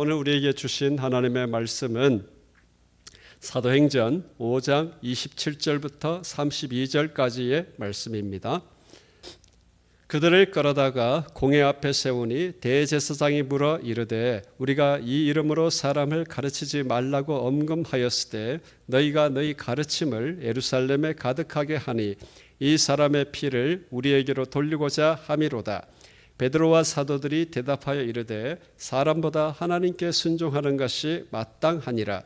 오늘 우리에게 주신 하나님의 말씀은 사도행전 5장 27절부터 32절까지의 말씀입니다. 그들을 끌어다가 공회 앞에 세우니 대제사장이 물어 이르되 우리가 이 이름으로 사람을 가르치지 말라고 엄금하였으되 너희가 너희 가르침을 예루살렘에 가득하게 하니 이 사람의 피를 우리에게로 돌리고자 함이로다. 베드로와 사도들이 대답하여 이르되 사람보다 하나님께 순종하는 것이 마땅하니라.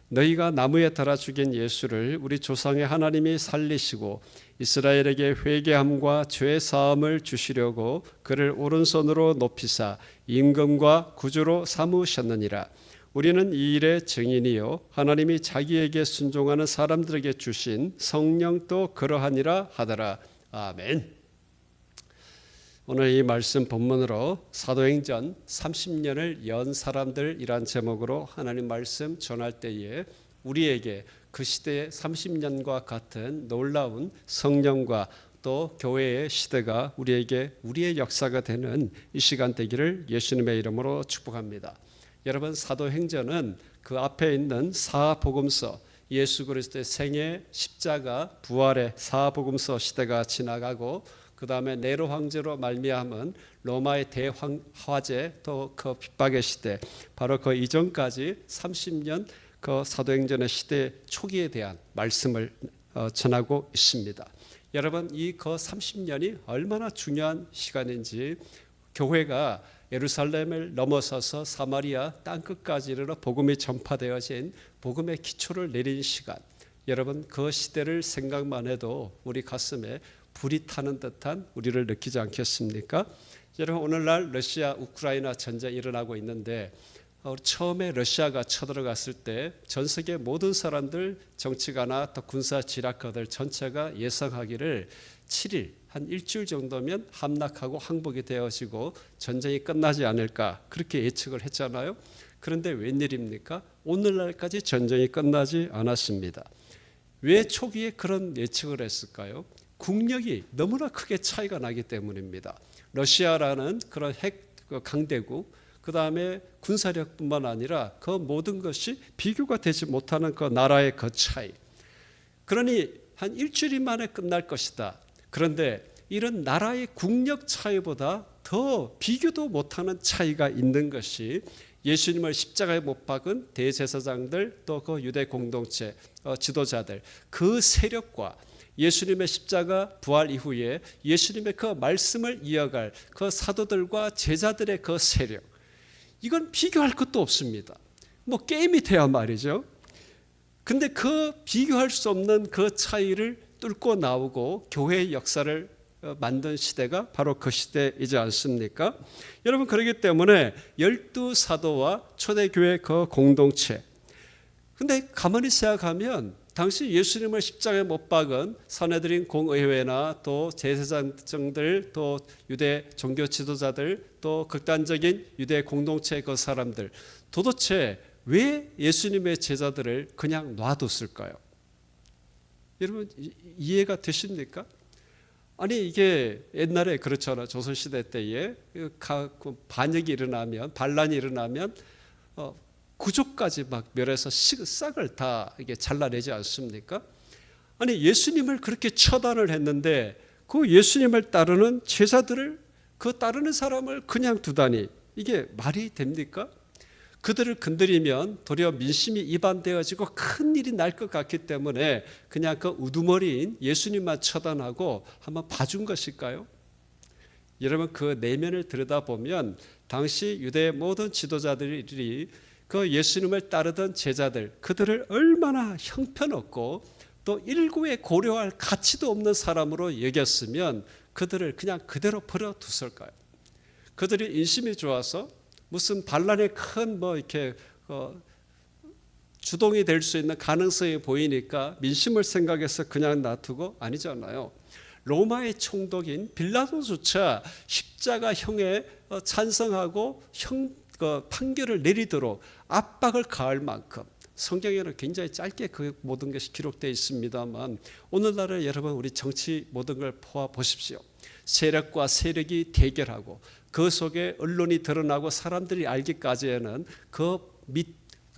너희가 나무에 달아 죽인 예수를 우리 조상의 하나님이 살리시고 이스라엘에게 회개함과 죄 사함을 주시려고 그를 오른손으로 높이사 임금과 구주로 삼으셨느니라. 우리는 이 일의 증인이요 하나님이 자기에게 순종하는 사람들에게 주신 성령도 그러하니라 하더라. 아멘. 오늘 이 말씀 본문으로 사도행전 30년을 연 사람들이란 제목으로 하나님 말씀 전할 때에 우리에게 그 시대의 30년과 같은 놀라운 성령과 또 교회의 시대가 우리에게 우리의 역사가 되는 이 시간 되기를 예수님의 이름으로 축복합니다. 여러분, 사도행전은 그 앞에 있는 사복음서, 예수 그리스도의 생애, 십자가, 부활의 사복음서 시대가 지나가고 그 다음에 네로 황제로 말미암은 로마의 대화재 또 그 핍박의 시대, 바로 그 이전까지 30년 그 사도행전의 시대 초기에 대한 말씀을 전하고 있습니다. 여러분, 이 그 30년이 얼마나 중요한 시간인지, 교회가 예루살렘을 넘어서서 사마리아 땅끝까지 이르러 복음이 전파되어진 복음의 기초를 내린 시간, 여러분 그 시대를 생각만 해도 우리 가슴에 불이 타는 듯한 우리를 느끼지 않겠습니까? 여러분, 오늘날 러시아 우크라이나 전쟁이 일어나고 있는데 처음에 러시아가 쳐들어갔을 때 전 세계 모든 사람들, 정치가나 또 군사 지략가들 전체가 예상하기를 7일, 한 일주일 정도면 함락하고 항복이 되어지고 전쟁이 끝나지 않을까, 그렇게 예측을 했잖아요. 그런데 웬일입니까? 오늘날까지 전쟁이 끝나지 않았습니다. 왜 초기에 그런 예측을 했을까요? 국력이 너무나 크게 차이가 나기 때문입니다. 러시아라는 그런 핵 강대국, 그 다음에 군사력뿐만 아니라 그 모든 것이 비교가 되지 못하는 그 나라의 그 차이. 그러니 한 일주일 만에 끝날 것이다. 그런데 이런 나라의 국력 차이보다 더 비교도 못하는 차이가 있는 것이 예수님을 십자가에 못 박은 대제사장들, 또 그 유대 공동체 지도자들, 그 세력과 예수님의 십자가 부활 이후에 예수님의 그 말씀을 이어갈 그 사도들과 제자들의 그 세력, 이건 비교할 것도 없습니다. 뭐 게임이 돼야 말이죠. 근데 그 비교할 수 없는 그 차이를 뚫고 나오고 교회의 역사를 만든 시대가 바로 그 시대이지 않습니까? 여러분, 그렇기 때문에 12사도와 초대교회 그 공동체, 근데 가만히 생각하면 당시 예수님을 십자가에 못 박은 사내들인 공의회나 또 제사장들, 또 유대 종교 지도자들, 또 극단적인 유대 공동체 그 사람들, 도대체 왜 예수님의 제자들을 그냥 놔뒀을까요? 여러분, 이해가 되십니까? 아니, 이게 옛날에 그렇잖아. 조선시대 때에 반역이 일어나면, 반란이 일어나면 구족까지 막 멸해서 싹을 다 이게 잘라내지 않습니까? 아니, 예수님을 그렇게 처단을 했는데 그 예수님을 따르는 제자들을, 그 따르는 사람을 그냥 두다니, 이게 말이 됩니까? 그들을 건드리면 도리어 민심이 이반되어지고 큰 일이 날 것 같기 때문에 그냥 그 우두머리인 예수님만 처단하고 한번 봐준 것일까요? 여러분, 그 내면을 들여다보면 당시 유대의 모든 지도자들이 그 예수님을 따르던 제자들, 그들을 얼마나 형편없고 또 일구에 고려할 가치도 없는 사람으로 여겼으면 그들을 그냥 그대로 버려뒀을까요? 그들이 인심이 좋아서 무슨 반란에 큰 뭐 이렇게 주동이 될 수 있는 가능성이 보이니까 민심을 생각해서 그냥 놔두고, 아니잖아요. 로마의 총독인 빌라도조차 십자가형에 찬성하고 판결을 내리도록 압박을 가할 만큼, 성경에는 굉장히 짧게 그 모든 것이 기록되어 있습니다만, 오늘날에 여러분 우리 정치 모든 걸 보아 보십시오. 세력과 세력이 대결하고 그 속에 언론이 드러나고 사람들이 알기까지에는 그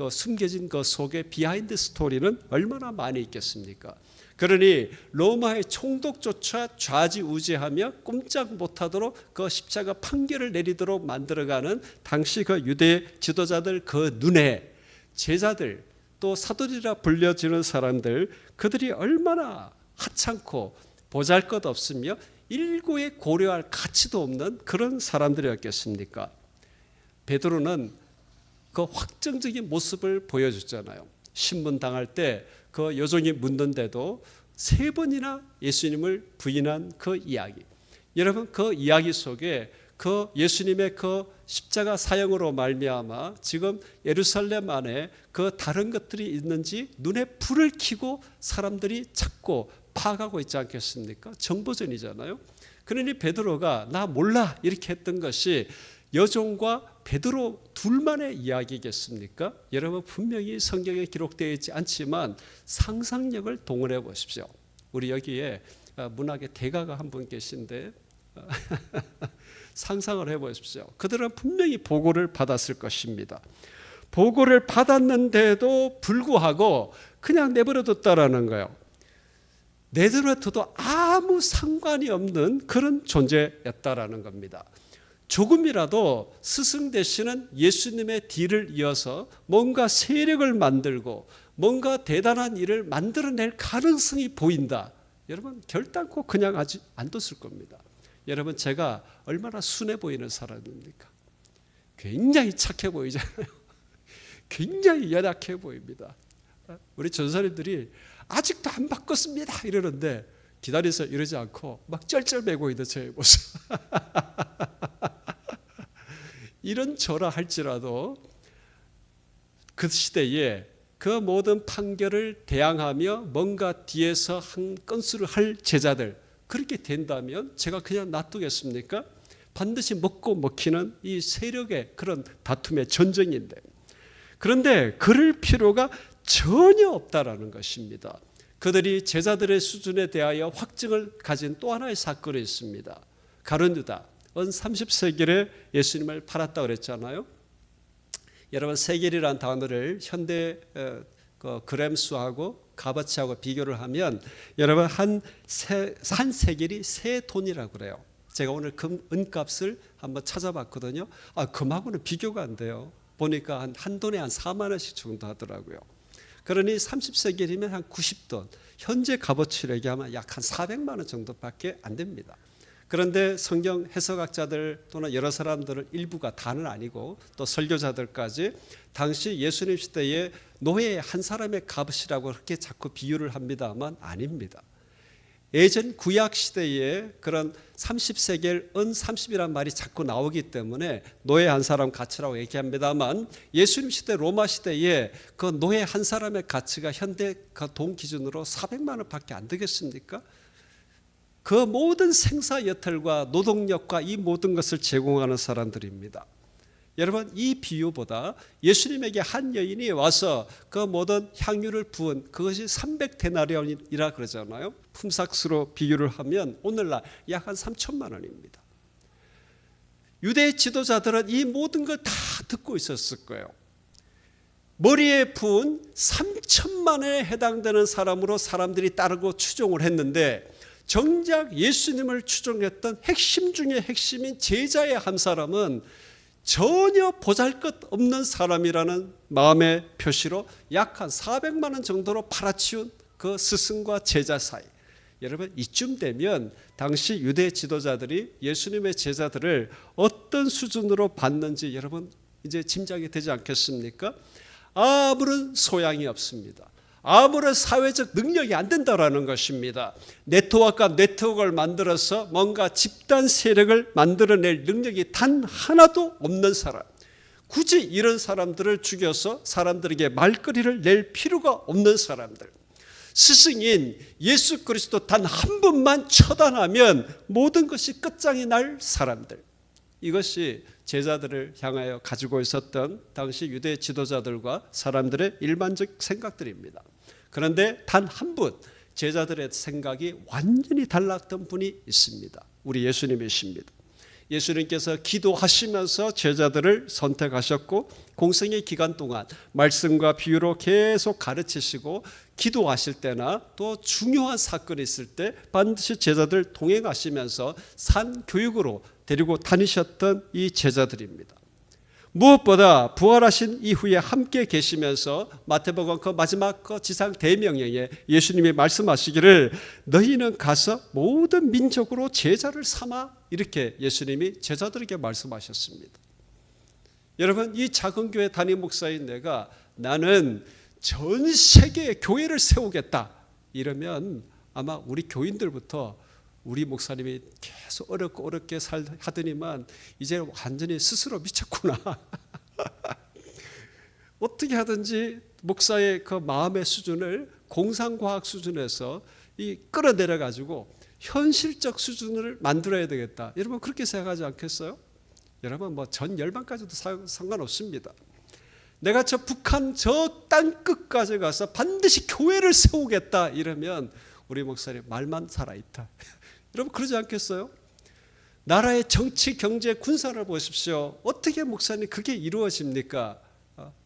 숨겨진 그 속에 비하인드 스토리는 얼마나 많이 있겠습니까? 그러니 로마의 총독조차 좌지우지하며 꼼짝 못하도록 그 십자가 판결을 내리도록 만들어가는 당시 그 유대 지도자들 그 눈에 제자들 또 사도리라 불려지는 사람들, 그들이 얼마나 하찮고 보잘것없으며 일고에 고려할 가치도 없는 그런 사람들이었겠습니까? 베드로는 그 확정적인 모습을 보여줬잖아요. 신문 당할 때 그 여종이 묻는데도 3번이나 예수님을 부인한 그 이야기. 여러분, 그 이야기 속에 그 예수님의 그 십자가 사형으로 말미암아 지금 예루살렘 안에 그 다른 것들이 있는지 눈에 불을 켜고 사람들이 찾고 파악하고 있지 않겠습니까? 정보전이잖아요. 그러니 베드로가 나 몰라 이렇게 했던 것이 여종과 베드로 둘만의 이야기겠습니까? 여러분, 분명히 성경에 기록되어 있지 않지만 상상력을 동원해 보십시오. 우리 여기에 문학의 대가가 한 분 계신데 상상을 해 보십시오. 그들은 분명히 보고를 받았을 것입니다. 보고를 받았는데도 불구하고 그냥 내버려뒀다라는 거예요. 내버려둬도 아무 상관이 없는 그런 존재였다라는 겁니다. 조금이라도 스승 되시는 예수님의 뒤를 이어서 뭔가 세력을 만들고 뭔가 대단한 일을 만들어낼 가능성이 보인다. 여러분, 결단코 그냥 아직 안 뒀을 겁니다. 여러분, 제가 얼마나 순해 보이는 사람입니까? 굉장히 착해 보이잖아요. 굉장히 연약해 보입니다. 우리 전사님들이 아직도 안 바꿨습니다 이러는데 기다려서 이러지 않고 막 쩔쩔매고 있는 저의 모습. 이런 저라 할지라도 그 시대에 그 모든 판결을 대항하며 뭔가 뒤에서 한 건수를 할 제자들, 그렇게 된다면 제가 그냥 놔두겠습니까? 반드시 먹고 먹히는 이 세력의 그런 다툼의 전쟁인데, 그런데 그럴 필요가 전혀 없다라는 것입니다. 그들이 제자들의 수준에 대하여 확증을 가진 또 하나의 사건이 있습니다. 가룟 유다, 은 30세겔에 예수님을 팔았다고 그랬잖아요. 여러분, 세겔이라는 단어를 현대 그램수하고 값어치하고 비교를 하면 여러분 한 세겔이 세 돈이라고 그래요. 제가 오늘 은값을 한번 찾아봤거든요. 금하고는 비교가 안 돼요. 보니까 한 돈에 한 4만 원씩 정도 하더라고요. 그러니 30세겔이면 한 90돈, 현재 값어치로 얘기하면 약 한 400만 원 정도밖에 안 됩니다. 그런데 성경 해석학자들 또는 여러 사람들은 일부가 다는 아니고 또 설교자들까지 당시 예수님 시대에 노예 한 사람의 값이라고 그렇게 자꾸 비유를 합니다만 아닙니다. 예전 구약 시대에 그런 30세겔 은 30이란 말이 자꾸 나오기 때문에 노예 한 사람 가치라고 얘기합니다만 여수님 시대 로마 시대에 그 노예 한 사람의 가치가 현대 돈 기준으로 400만 원밖에 안 되겠습니까? 그 모든 생사 여탈과 노동력과 이 모든 것을 제공하는 사람들입니다. 여러분, 이 비유보다 예수님에게 한 여인이 와서 그 모든 향유를 부은 그것이 300데나리온이라 그러잖아요. 품삯으로 비유를 하면 오늘날 약 한 3천만 원입니다. 유대 지도자들은 이 모든 걸 다 듣고 있었을 거예요. 머리에 부은 3천만 원에 해당되는 사람으로 사람들이 따르고 추종을 했는데 정작 예수님을 추종했던 핵심 중에 핵심인 제자의 한 사람은 전혀 보잘것없는 사람이라는 마음의 표시로 약 한 400만 원 정도로 팔아치운 그 스승과 제자 사이. 여러분, 이쯤 되면 당시 유대 지도자들이 예수님의 제자들을 어떤 수준으로 봤는지 여러분 이제 짐작이 되지 않겠습니까? 아무런 소양이 없습니다. 아무런 사회적 능력이 안 된다라는 것입니다. 네트워크가 네트워크를 만들어서 뭔가 집단 세력을 만들어낼 능력이 단 하나도 없는 사람, 굳이 이런 사람들을 죽여서 사람들에게 말거리를 낼 필요가 없는 사람들, 스승인 예수 그리스도 단 한 분만 처단하면 모든 것이 끝장이 날 사람들, 이것이 제자들을 향하여 가지고 있었던 당시 유대 지도자들과 사람들의 일반적 생각들입니다. 그런데 단 한 분, 제자들의 생각이 완전히 달랐던 분이 있습니다. 우리 예수님이십니다. 예수님께서 기도하시면서 제자들을 선택하셨고 공생의 기간 동안 말씀과 비유로 계속 가르치시고 기도하실 때나 또 중요한 사건이 있을 때 반드시 제자들 동행하시면서 산 교육으로 데리고 다니셨던 이 제자들입니다. 무엇보다 부활하신 이후에 함께 계시면서 마태복음 그 마지막 그 지상 대명령에 예수님이 말씀하시기를 너희는 가서 모든 민족으로 제자를 삼아, 이렇게 예수님이 제자들에게 말씀하셨습니다. 여러분, 이 작은 교회 담임 목사인 내가 나는 전 세계에 교회를 세우겠다 이러면 아마 우리 교인들부터 우리 목사님이 계속 어렵게 하더니만 이제 완전히 스스로 미쳤구나. 어떻게 하든지 목사의 그 마음의 수준을 공상과학 수준에서 끌어내려 가지고 현실적 수준을 만들어야 되겠다. 여러분 그렇게 생각하지 않겠어요? 여러분 뭐 전 열방까지도 상관없습니다. 내가 저 북한 저 땅 끝까지 가서 반드시 교회를 세우겠다 이러면 우리 목사님 말만 살아있다. 여러분 그러지 않겠어요? 나라의 정치, 경제, 군사를 보십시오. 어떻게 목사님 그게 이루어집니까?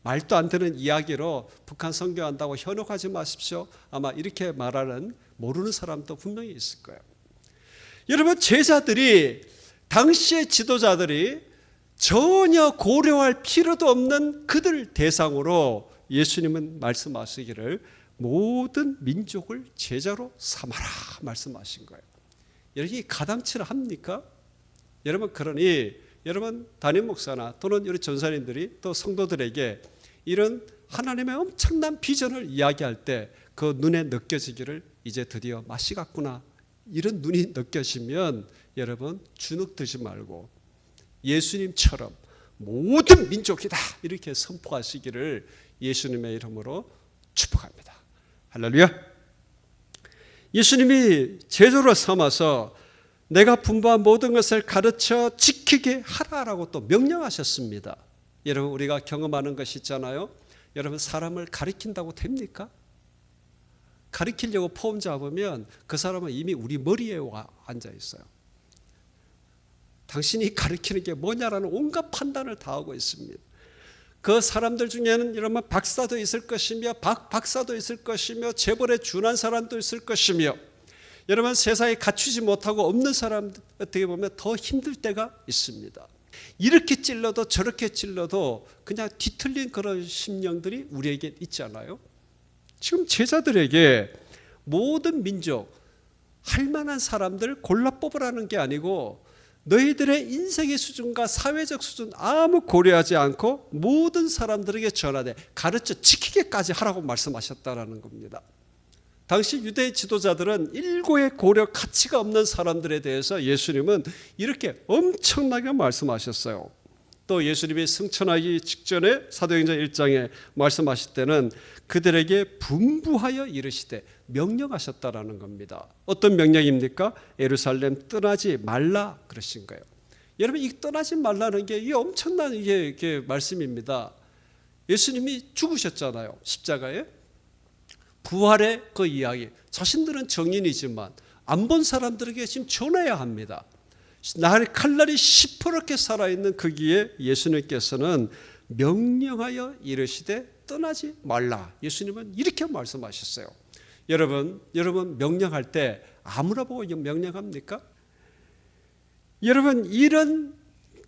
말도 안 되는 이야기로 북한 선교한다고 현혹하지 마십시오. 아마 이렇게 말하는 모르는 사람도 분명히 있을 거예요. 여러분 제자들이, 당시의 지도자들이 전혀 고려할 필요도 없는 그들 대상으로 예수님은 말씀하시기를 모든 민족을 제자로 삼아라 말씀하신 거예요. 여러분이 가당치를 합니까? 여러분 그러니 여러분 담임 목사나 또는 우리 전사님들이 또 성도들에게 이런 하나님의 엄청난 비전을 이야기할 때 그 눈에 느껴지기를 이제 드디어 맛이 갔구나, 이런 눈이 느껴지면 여러분 주눅 들지 말고 예수님처럼 모든 민족이다 이렇게 선포하시기를 예수님의 이름으로 축복합니다. 할렐루야. 예수님이 제자로 삼아서 내가 분부한 모든 것을 가르쳐 지키게 하라라고 또 명령하셨습니다. 여러분 우리가 경험하는 것이 있잖아요. 여러분 사람을 가르친다고 됩니까? 가르치려고 폼 잡으면 그 사람은 이미 우리 머리에 와 앉아 있어요. 당신이 가르치는 게 뭐냐라는 온갖 판단을 다 하고 있습니다. 그 사람들 중에는 이러면 박사도 있을 것이며 박사도 있을 것이며 재벌에 준한 사람도 있을 것이며 여러분 세상에 갖추지 못하고 없는 사람 어떻게 보면 더 힘들 때가 있습니다. 이렇게 찔러도 저렇게 찔러도 그냥 뒤틀린 그런 심령들이 우리에게 있잖아요. 지금 제자들에게 모든 민족 할 만한 사람들 골라 뽑으라는 게 아니고 너희들의 인생의 수준과 사회적 수준 아무 고려하지 않고 모든 사람들에게 전하되 가르쳐 지키게까지 하라고 말씀하셨다라는 겁니다. 당시 유대 지도자들은 일고의 고려 가치가 없는 사람들에 대해서 예수님은 이렇게 엄청나게 말씀하셨어요. 또 예수님이 승천하기 직전에 사도행전 1장에 말씀하실 때는 그들에게 분부하여 이르시되 명령하셨다라는 겁니다. 어떤 명령입니까? 예루살렘 떠나지 말라 그러신 거예요. 여러분 이 떠나지 말라는 게 이게 엄청난 이게 말씀입니다. 예수님이 죽으셨잖아요. 십자가에. 부활의 그 이야기, 자신들은 정인이지만 안 본 사람들에게 지금 전해야 합니다. 칼날이 시퍼렇게 살아있는 거기에 예수님께서는 명령하여 이르시되 떠나지 말라. 예수님은 이렇게 말씀하셨어요. 여러분 명령할 때 아무나 보고 명령합니까? 여러분 이런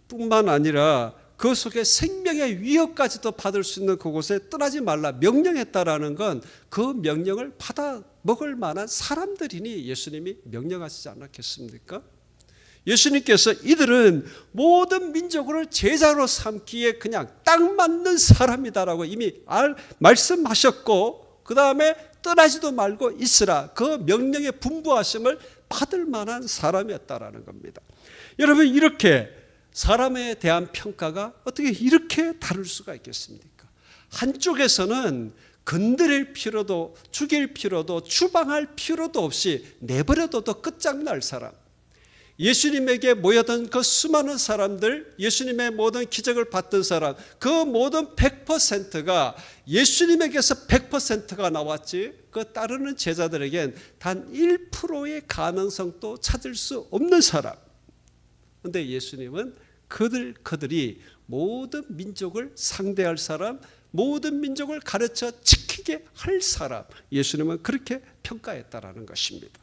뿐만 아니라 그 속에 생명의 위협까지도 받을 수 있는 그곳에 떠나지 말라 명령했다라는 건 그 명령을 받아 먹을 만한 사람들이니 예수님이 명령하시지 않았겠습니까? 예수님께서 이들은 모든 민족을 제자로 삼기에 그냥 딱 맞는 사람이다라고 이미 말씀하셨고 그 다음에 떠나지도 말고 있으라 그 명령의 분부하심을 받을 만한 사람이었다라는 겁니다. 여러분 이렇게 사람에 대한 평가가 어떻게 이렇게 다를 수가 있겠습니까? 한쪽에서는 건드릴 필요도 죽일 필요도 추방할 필요도 없이 내버려둬도 끝장날 사람, 예수님에게 모여든 그 수많은 사람들, 예수님의 모든 기적을 받던 사람, 그 모든 100%가 예수님에게서 100%가 나왔지 그 따르는 제자들에겐 단 1%의 가능성도 찾을 수 없는 사람, 그런데 예수님은 그들이 모든 민족을 상대할 사람, 모든 민족을 가르쳐 지키게 할 사람, 예수님은 그렇게 평가했다라는 것입니다.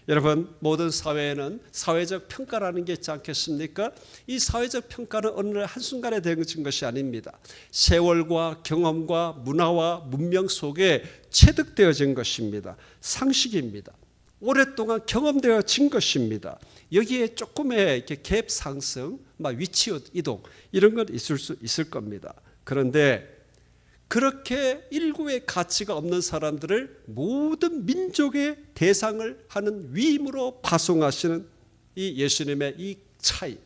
여러분, 모든 사회에는 사회적 평가라는 게 있지 않겠습니까? 이 사회적 평가는 어느 날 한순간에 된 것이 아닙니다. 세월과 경험과 문화와 문명 속에 체득되어진 것입니다. 상식입니다. 오랫동안 경험되어진 것입니다. 여기에 조금의 이렇게 갭 상승, 위치 이동 이런 건 있을 수 있을 겁니다. 그런데 그렇게 일구의 가치가 없는 사람들을 모든 민족의 대상을 하는 위임으로 파송하시는 이 예수님의 이 차이,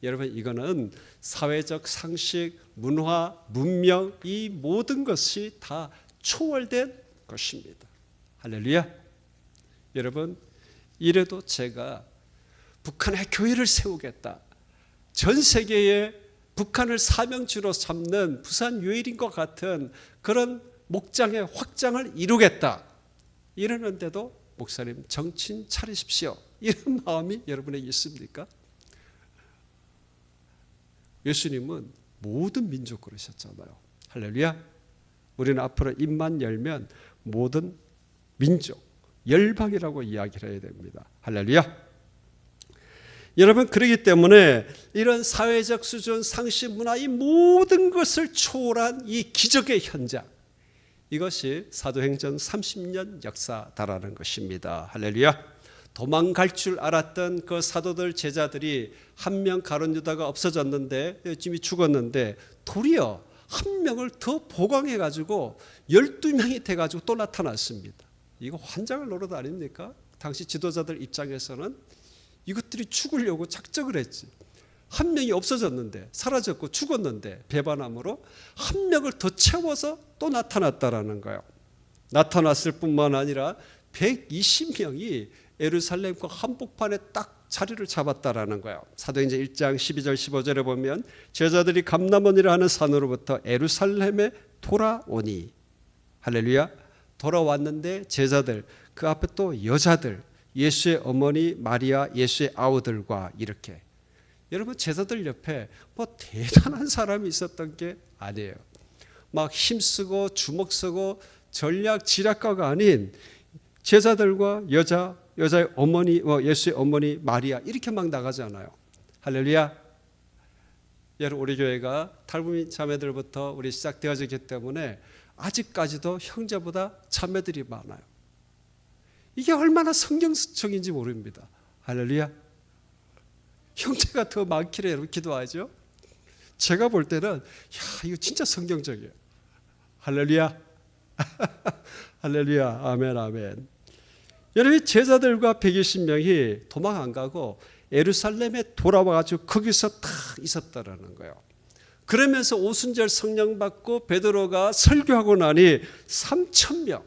여러분 이거는 사회적 상식, 문화, 문명 이 모든 것이 다 초월된 것입니다. 할렐루야. 여러분, 이래도 제가 북한에 교회를 세우겠다, 전 세계에 북한을 사명지로 삼는 부산 유일인과 같은 그런 목장의 확장을 이루겠다 이러는데도 목사님 정신 차리십시오 이런 마음이 여러분에게 있습니까? 예수님은 모든 민족 그러셨잖아요. 할렐루야. 우리는 앞으로 입만 열면 모든 민족, 열방이라고 이야기를 해야 됩니다. 할렐루야. 여러분, 그렇기 때문에 이런 사회적 수준, 상식, 문화 이 모든 것을 초월한 이 기적의 현장, 이것이 사도행전 30년 역사다라는 것입니다. 할렐루야. 도망갈 줄 알았던 그 사도들 제자들이 한 명 가룟 유다가 없어졌는데 지금 죽었는데 도리어 한 명을 더 보강해가지고 12명이 돼가지고 또 나타났습니다. 이거 환장을 노릇 아닙니까? 당시 지도자들 입장에서는 이것들이 죽으려고 작정을 했지. 한 명이 없어졌는데, 사라졌고 죽었는데 배반함으로 한 명을 더 채워서 또 나타났다라는 거예요. 나타났을 뿐만 아니라 120명이 예루살렘과 한복판에 딱 자리를 잡았다라는 거예요. 사도행전 1장 12절 15절에 보면 제자들이 감람원이라 하는 산으로부터 예루살렘에 돌아오니, 할렐루야, 돌아왔는데 제자들, 그 앞에 또 여자들, 예수의 어머니 마리아, 예수의 아우들과 이렇게. 여러분, 제자들 옆에 뭐 대단한 사람이 있었던 게 아니에요. 막 힘쓰고 주먹 쓰고 전략 지략가가 아닌 제자들과 여자의 어머니, 예수의 어머니 마리아 이렇게 막 나가잖아요. 할렐루야. 여러분, 우리 교회가 탈북민 자매들부터 우리 시작되어지기 때문에 아직까지도 형제보다 자매들이 많아요. 이게 얼마나 성경적인지 모릅니다. 할렐루야. 형제가 더 많기를 여러분 기도하죠. 제가 볼 때는 이거 진짜 성경적이에요. 할렐루야. 할렐루야. 아멘 아멘. 여러분, 제자들과 120명이 도망 안 가고 예루살렘에 돌아와가지고 거기서 다 있었다라는 거예요. 그러면서 오순절 성령 받고 베드로가 설교하고 나니 3,000명,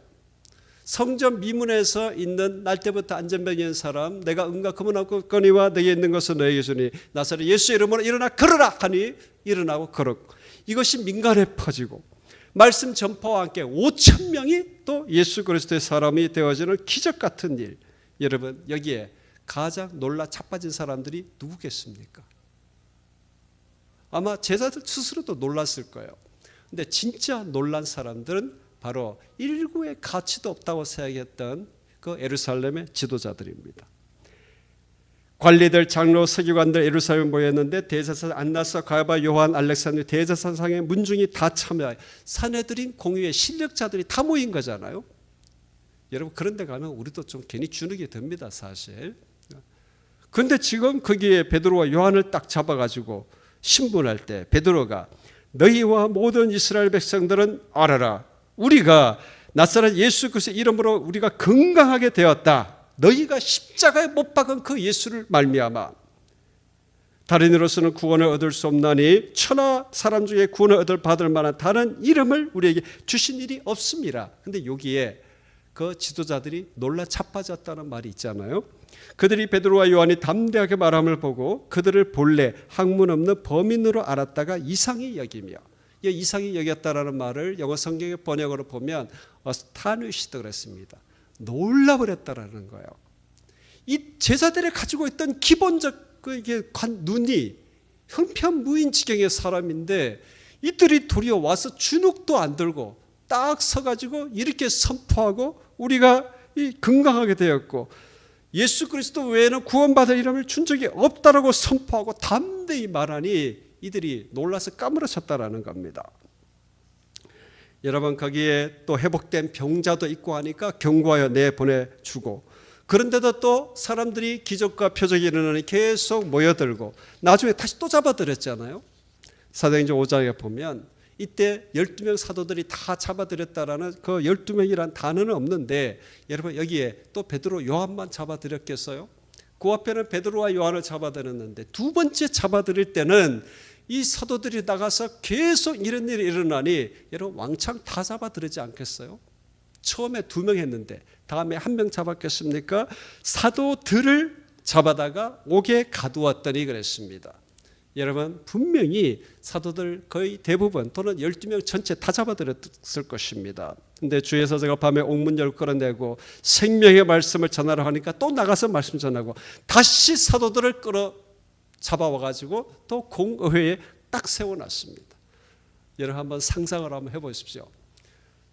성전 미문에서 있는 날 때부터 안전병인 사람, 내가 은과 금은 없거니와 내게 있는 것은 너에게 주니 나사렛 예수의 이름으로 일어나 걸으라 하니 일어나고 걸었고, 이것이 민간에 퍼지고 말씀 전파와 함께 5,000명이 또 예수 그리스도의 사람이 되어지는 기적 같은 일. 여러분, 여기에 가장 놀라 자빠진 사람들이 누구겠습니까? 아마 제자들 스스로도 놀랐을 거예요. 근데 진짜 놀란 사람들은 바로 일구의 가치도 없다고 생각했던 그 예루살렘의 지도자들입니다. 관리들, 장로, 서기관들 예루살렘에 모였는데 대제사장 안나스, 가야바, 요한, 알렉산더 대제사장의 문중이 다 참여해 산헤드린 공의회 실력자들이 다 모인 거잖아요. 여러분, 그런 데 가면 우리도 좀 괜히 주눅이 듭니다, 사실. 그런데 지금 거기에 베드로와 요한을 딱 잡아가지고 신문할 때 베드로가 너희와 모든 이스라엘 백성들은 알아라. 우리가 나사렛 예수 그리스도의 이름으로 우리가 건강하게 되었다. 너희가 십자가에 못 박은 그 예수를 말미암아 다른 이로서는 구원을 얻을 수 없나니 천하 사람 중에 구원을 받을 만한 다른 이름을 우리에게 주신 일이 없습니다. 그런데 여기에 그 지도자들이 놀라 자빠졌다는 말이 있잖아요. 그들이 베드로와 요한이 담대하게 말함을 보고 그들을 본래 학문 없는 범인으로 알았다가 이상히 여기며, 이 이상히 여겼다라는 말을 영어 성경의 번역으로 보면 astonished 그랬습니다. 놀라버렸다라는 거예요. 이 제자들이 가지고 있던 기본적 이게 눈이 형편무인 지경의 사람인데 이들이 도리어 와서 주눅도 안 들고 딱 서가지고 이렇게 선포하고 우리가 건강하게 되었고 예수 그리스도 외에는 구원받을 이름을 준 적이 없다라고 선포하고 담대히 말하니 이들이 놀라서 까무러쳤다라는 겁니다. 여러분 거기에 또 회복된 병자도 있고 하니까 경고하여 내보내주고 그런데도 또 사람들이 기적과 표적이 일어나니 계속 모여들고 나중에 다시 또 잡아들였잖아요. 사도행전 5장에 보면 이때 12명 사도들이 다 잡아들였다라는 그 12명이란 단어는 없는데 여러분 여기에 또 베드로 요한만 잡아들였겠어요? 그 앞에는 베드로와 요한을 잡아들였는데 두 번째 잡아들일 때는 이 사도들이 나가서 계속 이런 일이 일어나니 여러분 왕창 다 잡아들이지 않겠어요? 처음에 2명 했는데 다음에 1명 잡았겠습니까? 사도들을 잡아다가 옥에 가두었더니 그랬습니다. 여러분 분명히 사도들 거의 대부분 또는 12명 전체 다 잡아들였을 것입니다. 근데 주에서 제가 밤에 옥문열 끌어내고 생명의 말씀을 전하라 하니까 또 나가서 말씀 전하고 다시 사도들을 끌어 잡아와가지고 또 공의회에 딱 세워놨습니다. 여러분 한번 상상을 한번 해보십시오.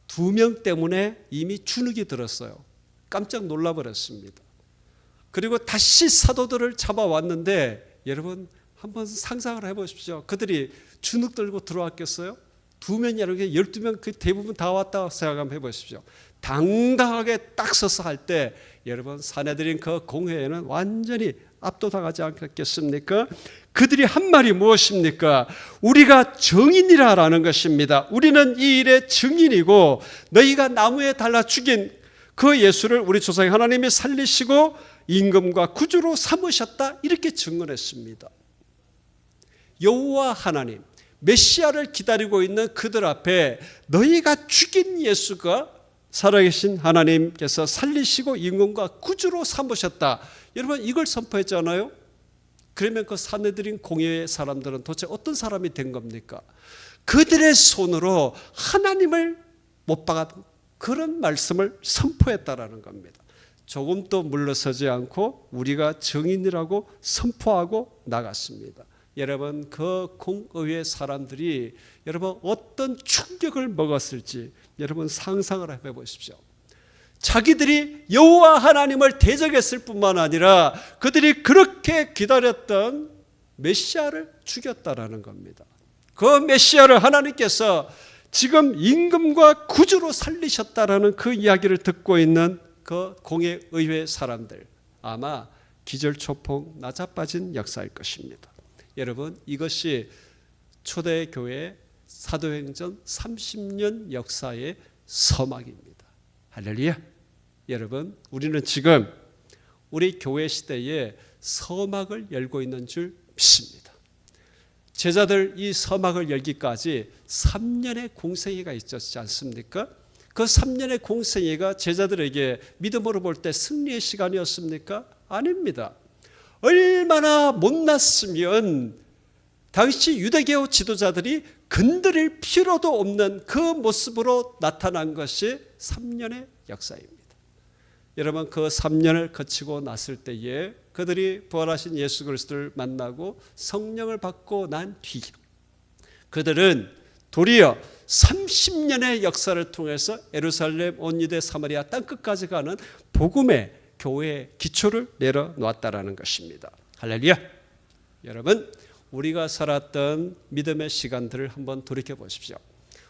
2명 때문에 이미 주눅이 들었어요. 깜짝 놀라버렸습니다. 그리고 다시 사도들을 잡아왔는데 여러분 한번 상상을 해보십시오. 그들이 주눅 들고 들어왔겠어요? 2명이 아니라 12명 그 대부분 다 왔다고 생각 한번 해보십시오. 당당하게 딱 서서 할 때 여러분 사내들인 그 공회에는 완전히 압도당하지 않겠습니까? 그들이 한 말이 무엇입니까? 우리가 증인이라는 것입니다. 우리는 이 일의 증인이고 너희가 나무에 달라 죽인 그 예수를 우리 조상 하나님이 살리시고 임금과 구주로 삼으셨다 이렇게 증언했습니다. 여호와 하나님 메시아를 기다리고 있는 그들 앞에 너희가 죽인 예수가 살아계신 하나님께서 살리시고 임금과 구주로 삼으셨다. 여러분 이걸 선포했잖아요. 그러면 그 사내들인 공회의 사람들은 도대체 어떤 사람이 된 겁니까? 그들의 손으로 하나님을 못 박은 그런 말씀을 선포했다라는 겁니다. 조금도 물러서지 않고 우리가 증인이라고 선포하고 나갔습니다. 여러분 그 공의회 사람들이 여러분 어떤 충격을 먹었을지 여러분 상상을 해보십시오. 자기들이 여호와 하나님을 대적했을 뿐만 아니라 그들이 그렇게 기다렸던 메시아를 죽였다라는 겁니다. 그 메시아를 하나님께서 지금 임금과 구주로 살리셨다라는 그 이야기를 듣고 있는 그 공회의회 사람들 아마 기절초풍 나자빠진 역사일 것입니다. 여러분 이것이 초대교회 사도행전 30년 역사의 서막입니다. 할렐루야. 여러분 우리는 지금 우리 교회 시대에 서막을 열고 있는 줄 믿습니다. 제자들 이 서막을 열기까지 3년의 공생애가 있었지 않습니까? 그 3년의 공생애가 제자들에게 믿음으로 볼 때 승리의 시간이었습니까? 아닙니다. 얼마나 못났으면 당시 유대교 지도자들이 건드릴 필요도 없는 그 모습으로 나타난 것이 3년의 역사입니다. 여러분 그 3년을 거치고 났을 때에 그들이 부활하신 예수 그리스도를 만나고 성령을 받고 난 뒤 그들은 도리어 30년의 역사를 통해서 예루살렘 온 유대 사마리아 땅끝까지 가는 복음의 교회의 기초를 내려놓았다라는 것입니다. 할렐루야. 여러분 우리가 살았던 믿음의 시간들을 한번 돌이켜 보십시오.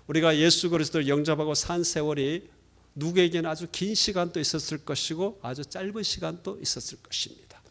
우리가 예수 그리스도를 영접하고 산 세월이 누구에게는 아주 긴 시간도 있었을 것이고 아주 짧은 시간도 있었을 것입니다.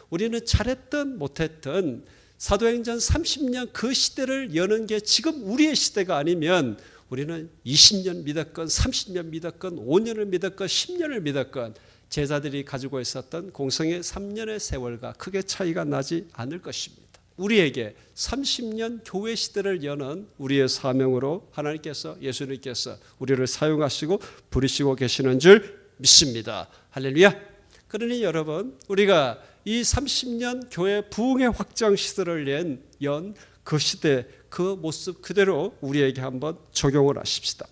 우리는 잘했든 못했든 사도행전 30년 그 시대를 여는 게 지금 우리의 시대가 아니면 우리는 20년 믿었건 30년 믿었건 5년을 믿었건 10년을 믿었건 제자들이 가지고 있었던 공생의 3년의 세월과 크게 차이가 나지 않을 것입니다. 우리에게 30년 교회 시대를 여는 우리의 사명으로 하나님께서 예수님께서 우리를 사용하시고 부르시고 계시는 줄 믿습니다. 할렐루야. 그러니 여러분 우리가 이 30년 교회 부흥의 확장 시대를 연 그 시대 그 모습 그대로 우리에게 한번 적용을 하십시다.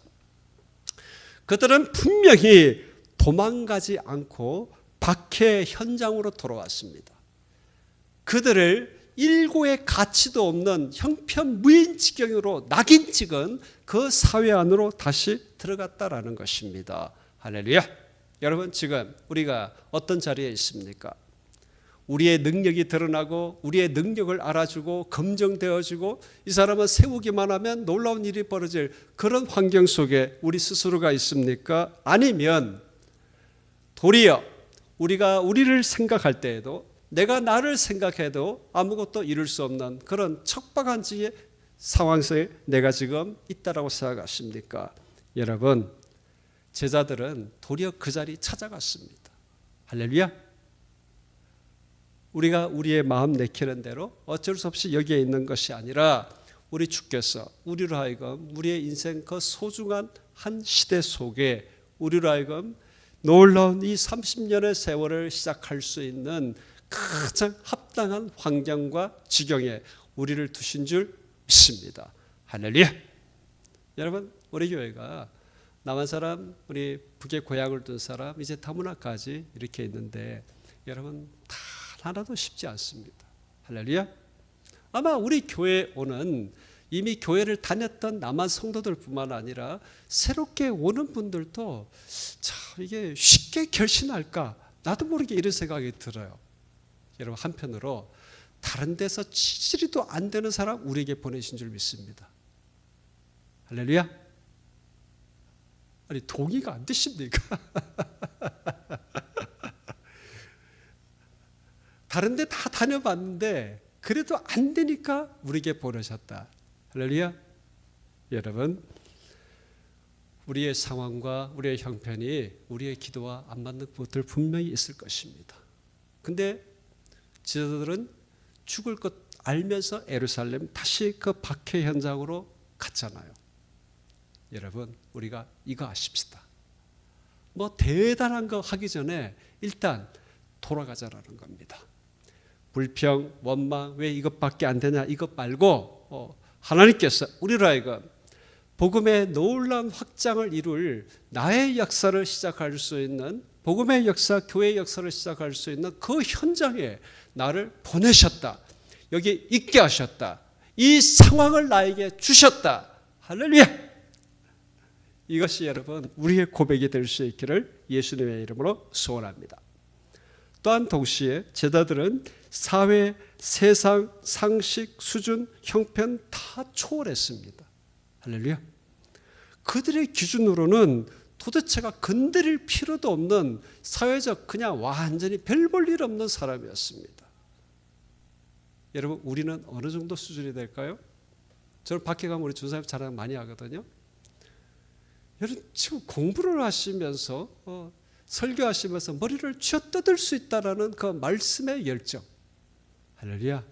그들은 분명히 도망가지 않고 박해 현장으로 돌아왔습니다. 그들을 일고의 가치도 없는 형편무인 지경으로 낙인 찍은 그 사회 안으로 다시 들어갔다라는 것입니다. 할렐루야. 여러분, 지금 우리가 어떤 자리에 있습니까? 우리의 능력이 드러나고 우리의 능력을 알아주고 검증되어지고 이 사람은 세우기만 하면 놀라운 일이 벌어질 그런 환경 속에 우리 스스로가 있습니까? 아니면 도리어 우리가 우리를 생각할 때에도 내가 나를 생각해도 아무것도 이룰 수 없는 그런 척박한 상황 속에 내가 지금 있다라고 생각하십니까? 여러분, 제자들은 도리어 그 자리 찾아갔습니다. 할렐루야. 우리가 우리의 마음 내키는 대로 어쩔 수 없이 여기에 있는 것이 아니라 우리 주께서 우리로 하여금 우리의 인생 그 소중한 한 시대 속에 우리로 하여금 놀라운 이 30년의 세월을 시작할 수 있는 가장 합당한 환경과 지경에 우리를 두신 줄 믿습니다. 할렐루야. 여러분, 우리 교회가 남한 사람, 우리 북에 고향을 둔 사람, 이제 다문화까지 이렇게 있는데 여러분 다 하나도 쉽지 않습니다. 할렐루야. 아마 우리 교회에 오는 이미 교회를 다녔던 남한 성도들뿐만 아니라 새롭게 오는 분들도 참 이게 쉽게 결신할까? 나도 모르게 이런 생각이 들어요. 여러분, 한편으로 다른 데서 치질이도 안 되는 사람 우리에게 보내신 줄 믿습니다. 할렐루야. 아니, 동의가 안 되십니까? 다른 데 다 다녀봤는데 그래도 안 되니까 우리에게 보내셨다. 할렐루야. 여러분, 우리의 상황과 우리의 형편이 우리의 기도와 안 맞는 것들 분명히 있을 것입니다. 근데 지도들은 죽을 것 알면서 예루살렘 다시 그 박해 현장으로 갔잖아요. 여러분, 우리가 이거 아십시다. 뭐 대단한 거 하기 전에 일단 돌아가자라는 겁니다. 불평, 원망, 왜 이것밖에 안 되냐 이것 말고 하나님께서 우리로 하여금 복음의 놀라운 확장을 이룰 나의 역사를 시작할 수 있는 복음의 역사, 교회의 역사를 시작할 수 있는 그 현장에 나를 보내셨다. 여기 있게 하셨다. 이 상황을 나에게 주셨다. 할렐루야. 이것이 여러분 우리의 고백이 될 수 있기를 예수님의 이름으로 소원합니다. 또한 동시에 제자들은 사회, 세상, 상식, 수준, 형편 다 초월했습니다. 할렐루야. 그들의 기준으로는 도대체가 건드릴 필요도 없는 사회적 그냥 완전히 별 볼 일 없는 사람이었습니다. 여러분, 우리는 어느 정도 수준이 될까요? 저는 밖에 가면 우리 준사님 자랑 많이 하거든요. 여러분, 지금 공부를 하시면서 설교하시면서 머리를 쥐어뜯을 수 있다라는 그 말씀의 열정. 할렐루야.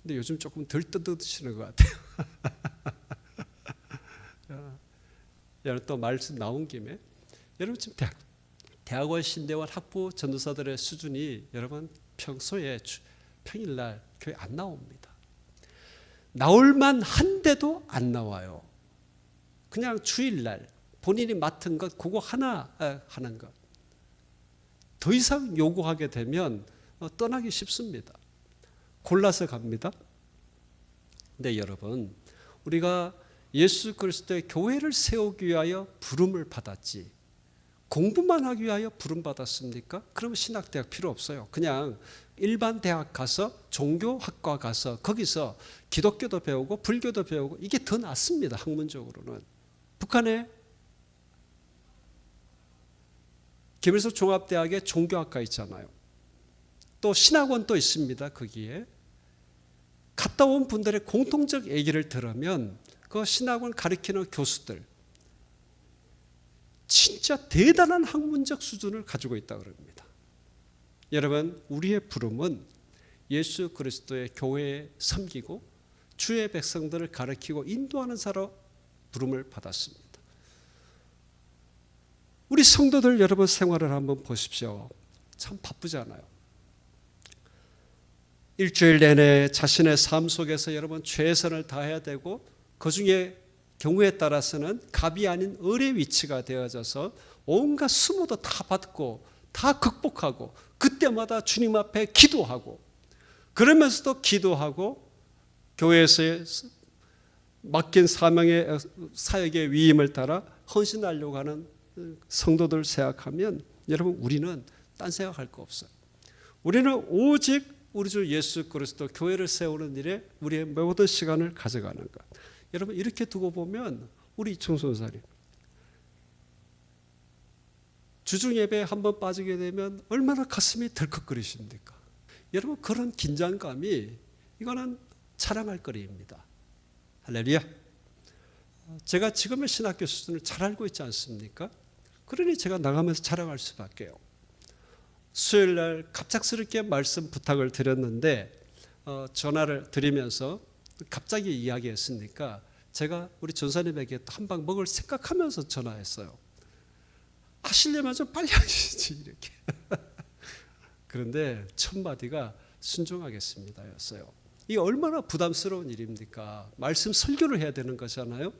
근데 요즘 조금 덜 뜯으시는 것 같아요. 여러분, 또 말씀 나온 김에 여러분 지금 대학원 신대원 학부 전도사들의 수준이 여러분 평소에 평일날 교회 안 나옵니다. 나올만 한데도 안 나와요. 그냥 주일날 본인이 맡은 것 그거 하나 하는 것. 더 이상 요구하게 되면 떠나기 쉽습니다. 골라서 갑니다. 근데 여러분, 우리가 예수 그리스도의 교회를 세우기 위하여 부름을 받았지 공부만 하기 위하여 부름 받았습니까? 그러면 신학대학 필요 없어요. 그냥 일반 대학 가서 종교학과 가서 거기서 기독교도 배우고 불교도 배우고 이게 더 낫습니다. 학문적으로는. 북한에 김일성 종합대학에 종교학과 있잖아요. 또 신학원도 있습니다. 거기에. 갔다 온 분들의 공통적 얘기를 들으면 그 신학원 가르치는 교수들 진짜 대단한 학문적 수준을 가지고 있다고 합니다. 여러분, 우리의 부름은 예수 그리스도의 교회에 섬기고 주의 백성들을 가르치고 인도하는 사로 부름을 받았습니다. 우리 성도들 여러분 생활을 한번 보십시오. 참 바쁘잖아요. 일주일 내내 자신의 삶 속에서 여러분 최선을 다해야 되고 그중에 경우에 따라서는 갑이 아닌 을의 위치가 되어져서 온갖 수모도 다 받고 다 극복하고 그때마다 주님 앞에 기도하고 그러면서도 기도하고 교회에서의 맡긴 사명의 사역의 위임을 따라 헌신하려고 하는 성도들 생각하면 여러분 우리는 딴 생각할 거 없어요. 우리는 오직 우리 주 예수 그리스도 교회를 세우는 일에 우리의 모든 시간을 가져가는 것. 여러분 이렇게 두고 보면 우리 청소년사님 주중 예배에 한번 빠지게 되면 얼마나 가슴이 덜컥거리십니까? 여러분 그런 긴장감이 이거는 자랑할 거리입니다. 할렐루야. 제가 지금의 신학교 수준을 잘 알고 있지 않습니까? 그러니 제가 나가면서 자랑할 수밖에요. 수요일 날 갑작스럽게 말씀 부탁을 드렸는데 전화를 드리면서 갑자기 이야기했으니까 제가 우리 전사님에게 한 방 먹을 생각하면서 전화했어요. 하시려면 좀 빨리 하시지 이렇게. 그런데 첫 마디가 순종하겠습니다 였어요. 이게 얼마나 부담스러운 일입니까? 말씀 설교를 해야 되는 거잖아요.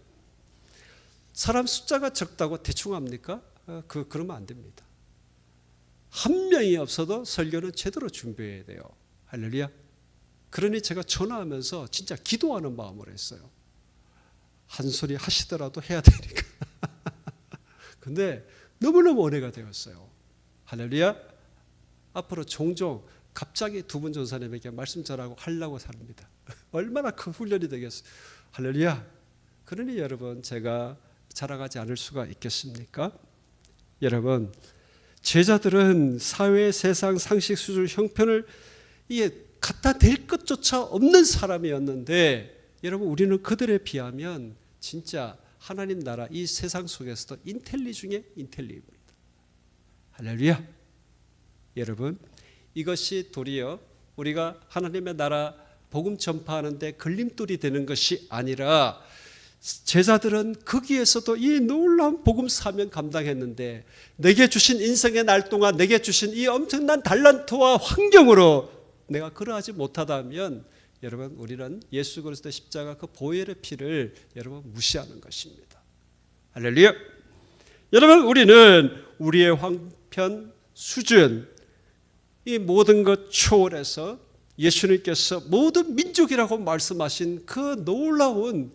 사람 숫자가 적다고 대충 합니까? 그러면 안 됩니다. 한 명이 없어도 설교는 제대로 준비해야 돼요. 할렐루야. 그러니 제가 전화하면서 진짜 기도하는 마음으로 했어요. 한 소리 하시더라도 해야 되니까. 근데 너무너무 은혜가 되었어요. 할렐루야. 앞으로 종종 갑자기 두 분 전사님에게 말씀 전하고 하려고 합니다. 얼마나 큰 훈련이 되겠어요. 할렐루야. 그러니 여러분 제가 자랑하지 않을 수가 있겠습니까? 여러분 제자들은 사회 세상 상식 수준 형편을 이게 갖다 댈 것조차 없는 사람이었는데 여러분 우리는 그들에 비하면 진짜 하나님 나라 이 세상 속에서도 인텔리 중에 인텔리입니다. 할렐루야. 여러분 이것이 도리어 우리가 하나님의 나라 복음 전파하는데 걸림돌이 되는 것이 아니라 제자들은 거기에서도 이 놀라운 복음 사명 감당했는데 내게 주신 인생의 날 동안 내게 주신 이 엄청난 달란트와 환경으로 내가 그러하지 못하다면 여러분 우리는 예수 그리스도의 십자가 그 보혈의 피를 여러분 무시하는 것입니다. 할렐루야. 여러분 우리는 우리의 형편 수준 이 모든 것 초월해서 예수님께서 모든 민족이라고 말씀하신 그 놀라운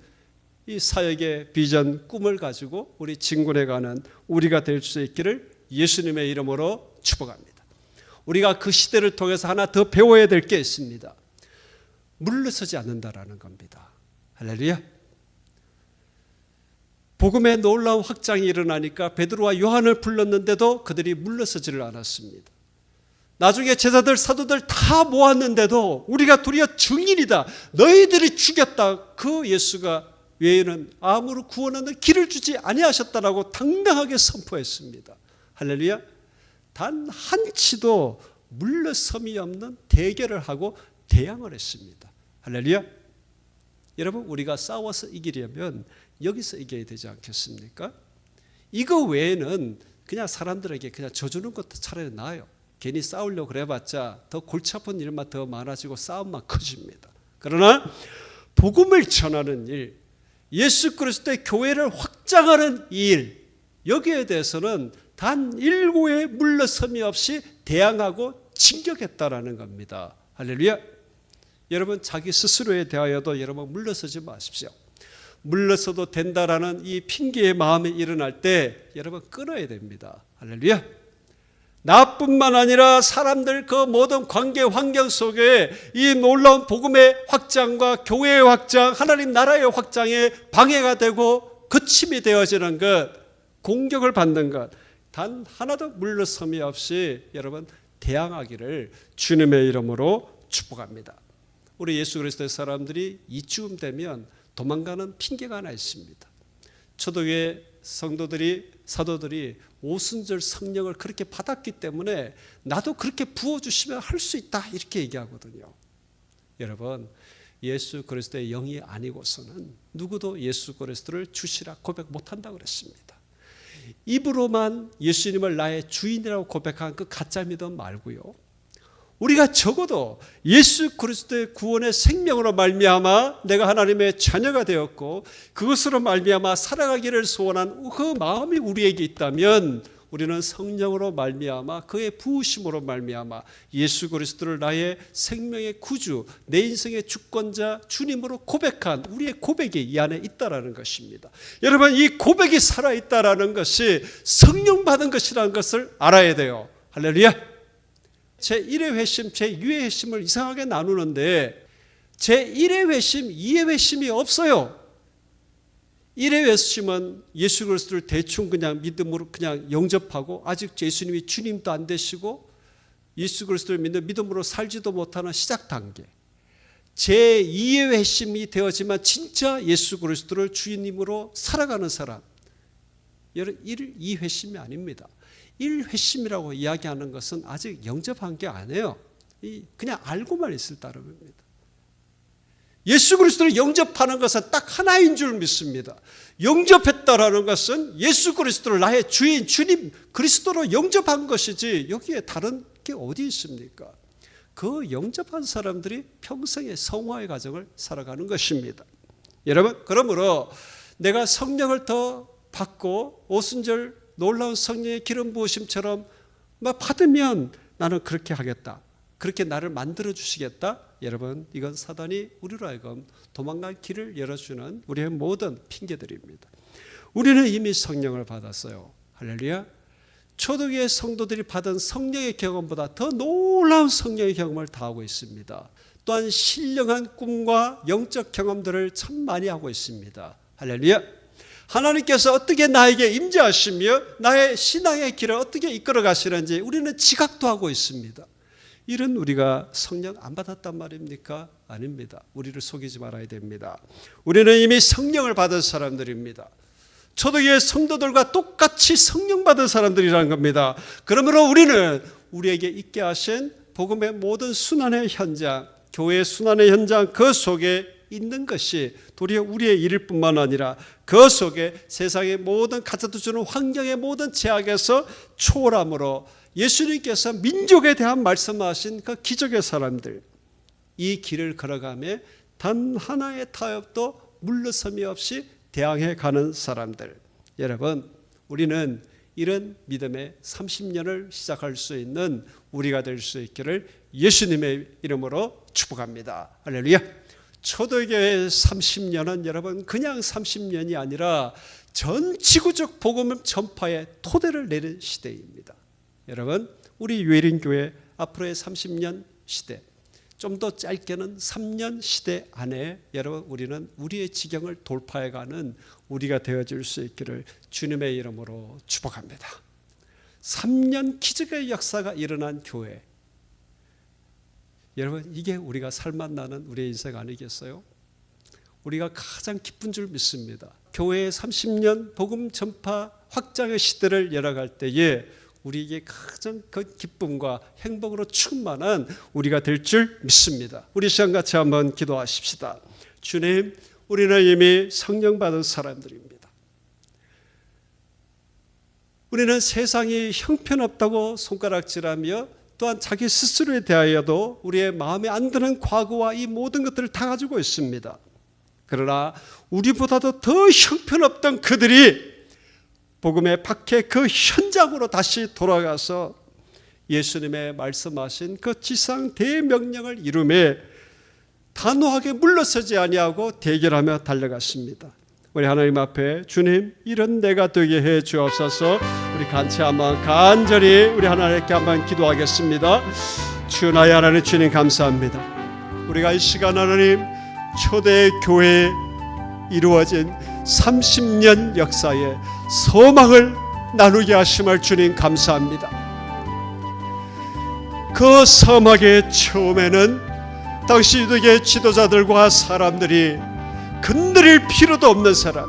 이 사역의 비전 꿈을 가지고 우리 진군해 가는 우리가 될 수 있기를 예수님의 이름으로 축복합니다. 우리가 그 시대를 통해서 하나 더 배워야 될 게 있습니다. 물러서지 않는다라는 겁니다. 할렐루야. 복음의 놀라운 확장이 일어나니까 베드로와 요한을 불렀는데도 그들이 물러서지를 않았습니다. 나중에 제자들 사도들 다 모았는데도 우리가 도리어 증인이다. 너희들이 죽였다. 그 예수가 외에는 아무런 구원하는 길을 주지 아니하셨다라고 당당하게 선포했습니다. 할렐루야. 단 한치도 물러섬이 없는 대결을 하고 대항을 했습니다. 할렐루야. 여러분 우리가 싸워서 이기려면 여기서 이겨야 되지 않겠습니까? 이거 외에는 그냥 사람들에게 그냥 져주는 것도 차라리 나아요. 괜히 싸우려고 그래봤자 더 골치 아픈 일만 더 많아지고 싸움만 커집니다. 그러나 복음을 전하는 일, 예수 그리스도의 교회를 확장하는 일, 여기에 대해서는 단 일고의 물러섬이 없이 대항하고 진격했다라는 겁니다. 할렐루야. 여러분 자기 스스로에 대하여도 여러분 물러서지 마십시오. 물러서도 된다라는 이 핑계의 마음이 일어날 때 여러분 끊어야 됩니다. 할렐루야. 나뿐만 아니라 사람들 그 모든 관계 환경 속에 이 놀라운 복음의 확장과 교회의 확장, 하나님 나라의 확장에 방해가 되고 거침이 되어지는 것, 공격을 받는 것, 단 하나도 물러섬이 없이 여러분 대항하기를 주님의 이름으로 축복합니다. 우리 예수 그리스도의 사람들이 이쯤 되면 도망가는 핑계가 하나 있습니다. 초대교회 성도들이 사도들이 오순절 성령을 그렇게 받았기 때문에 나도 그렇게 부어주시면 할 수 있다 이렇게 얘기하거든요. 여러분 예수 그리스도의 영이 아니고서는 누구도 예수 그리스도를 주시라 고백 못한다고 그랬습니다. 입으로만 예수님을 나의 주인이라고 고백한 그 가짜 믿음 말고요. 우리가 적어도 예수 그리스도의 구원의 생명으로 말미암아 내가 하나님의 자녀가 되었고 그것으로 말미암아 살아가기를 소원한 그 마음이 우리에게 있다면 우리는 성령으로 말미암아 그의 부으심으로 말미암아 예수 그리스도를 나의 생명의 구주, 내 인생의 주권자 주님으로 고백한 우리의 고백이 이 안에 있다라는 것입니다. 여러분, 이 고백이 살아있다라는 것이 성령 받은 것이라는 것을 알아야 돼요. 할렐루야. 제1의 회심, 제2의 회심을 이상하게 나누는데 제1의 회심, 2의 회심이 없어요. 1의 회심은 예수 그리스도를 대충 그냥 믿음으로 그냥 영접하고 아직 예수님이 주님도 안 되시고 예수 그리스도를 믿는 믿음으로 살지도 못하는 시작 단계. 제2의 회심이 되어지만 진짜 예수 그리스도를 주님으로 살아가는 사람. 여러분, 2회심이 아닙니다. 1회심이라고 이야기하는 것은 아직 영접한 게 아니에요. 그냥 알고만 있을 따름입니다. 예수 그리스도를 영접하는 것은 딱 하나인 줄 믿습니다. 영접했다라는 것은 예수 그리스도를 나의 주인, 주님 그리스도로 영접한 것이지 여기에 다른 게 어디 있습니까? 그 영접한 사람들이 평생의 성화의 과정을 살아가는 것입니다. 여러분, 그러므로 내가 성령을 더 받고 오순절 놀라운 성령의 기름 부으심처럼 받으면 나는 그렇게 하겠다. 그렇게 나를 만들어 주시겠다. 여러분, 이건 사단이 우리로 하여금 도망갈 길을 열어주는 우리의 모든 핑계들입니다. 우리는 이미 성령을 받았어요. 할렐루야. 초대교회 성도들이 받은 성령의 경험보다 더 놀라운 성령의 경험을 다 하고 있습니다. 또한 신령한 꿈과 영적 경험들을 참 많이 하고 있습니다. 할렐루야. 하나님께서 어떻게 나에게 임재하시며 나의 신앙의 길을 어떻게 이끌어 가시는지 우리는 지각도 하고 있습니다. 이런 우리가 성령 안 받았단 말입니까? 아닙니다. 우리를 속이지 말아야 됩니다. 우리는 이미 성령을 받은 사람들입니다. 초대교회 성도들과 똑같이 성령 받은 사람들이라는 겁니다. 그러므로 우리는 우리에게 있게 하신 복음의 모든 순환의 현장, 교회의 순환의 현장 그 속에 있는 것이 도리어 우리의 일일 뿐만 아니라 그 속에 세상의 모든 가져다 주는 환경의 모든 제약에서 초월함으로 예수님께서 민족에 대한 말씀하신 그 기적의 사람들, 이 길을 걸어가며 단 하나의 타협도 물러섬이 없이 대항해 가는 사람들. 여러분, 우리는 이런 믿음의 30년을 시작할 수 있는 우리가 될 수 있기를 예수님의 이름으로 축복합니다. 할렐루야. 초대교회 30년은 여러분 그냥 30년이 아니라 전 지구적 복음 전파의 토대를 내린 시대입니다. 여러분, 우리 유해린교회 앞으로의 30년 시대, 좀 더 짧게는 3년 시대 안에 여러분 우리는 우리의 지경을 돌파해가는 우리가 되어질 수 있기를 주님의 이름으로 축복합니다. 3년 기적의 역사가 일어난 교회, 여러분 이게 우리가 살맛나는 우리의 인생 아니겠어요? 우리가 가장 기쁜 줄 믿습니다. 교회의 30년 복음 전파 확장의 시대를 열어갈 때에 우리에게 가장 그 기쁨과 행복으로 충만한 우리가 될 줄 믿습니다. 우리 시간 같이 한번 기도하십시다. 주님, 우리는 이미 성령 받은 사람들입니다. 우리는 세상이 형편없다고 손가락질하며 또한 자기 스스로에 대하여도 우리의 마음에 안 드는 과거와 이 모든 것들을 다 가지고 있습니다. 그러나 우리보다도 더 형편없던 그들이 복음의 박해 그 현장으로 다시 돌아가서 예수님의 말씀하신 그 지상 대명령을 이루며 단호하게 물러서지 아니하고 대결하며 달려갔습니다. 우리 하나님 앞에 주님, 이런 내가 되게 해 주옵소서. 우리 같이 한번 간절히 우리 하나님께 한번 기도하겠습니다. 주 나의 하나님 주님 감사합니다. 우리가 이 시간 하나님 초대 교회에 이루어진 30년 역사에 소망을 나누게 하심을 주님 감사합니다. 그 서막의 처음에는 당시 유대계 지도자들과 사람들이 건드릴 필요도 없는 사람,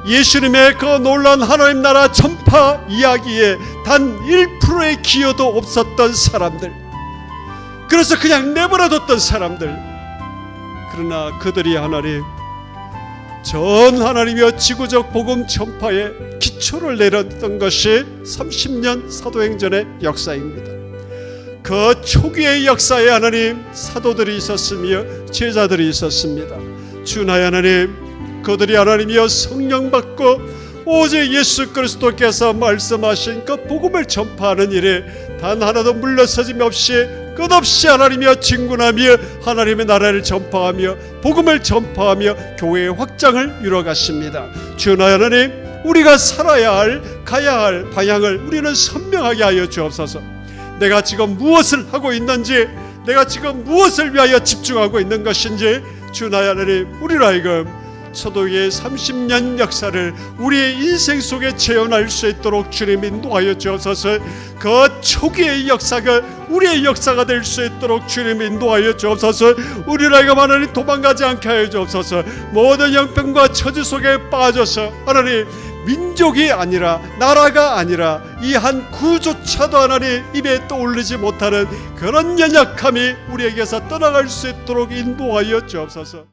예수님의 그 놀라운 하나님 나라 전파 이야기에 단 1%의 기여도 없었던 사람들, 그래서 그냥 내버려뒀던 사람들. 그러나 그들이 하나님 전 하나님이여 지구적 복음 전파에 기초를 내렸던 것이 30년 사도행전의 역사입니다. 그 초기의 역사에 하나님 사도들이 있었으며 제자들이 있었습니다. 주 나의 하나님, 그들이 하나님이여 성령 받고 오직 예수 그리스도께서 말씀하신 그 복음을 전파하는 일에 단 하나도 물러서짐 없이 끝없이 하나님이여 진군하며 하나님의 나라를 전파하며 복음을 전파하며 교회의 확장을 이루어가십니다. 주여 하나님, 우리가 살아야 할, 가야 할 방향을 우리는 선명하게 하여 주옵소서. 내가 지금 무엇을 하고 있는지, 내가 지금 무엇을 위하여 집중하고 있는 것인지, 주여 하나님, 우리로 하여금 초도의 30년 역사를 우리의 인생 속에 재현할 수 있도록 주님 인도하여 주옵소서. 그 초기의 역사가 우리의 역사가 될 수 있도록 주님 인도하여 주옵소서. 우리로 하여금 하나님 도망가지 않게 하여 주옵소서. 모든 형편과 처지 속에 빠져서 하나님 민족이 아니라 나라가 아니라 이 한 구조차도 하나님 입에 떠올리지 못하는 그런 연약함이 우리에게서 떠나갈 수 있도록 인도하여 주옵소서.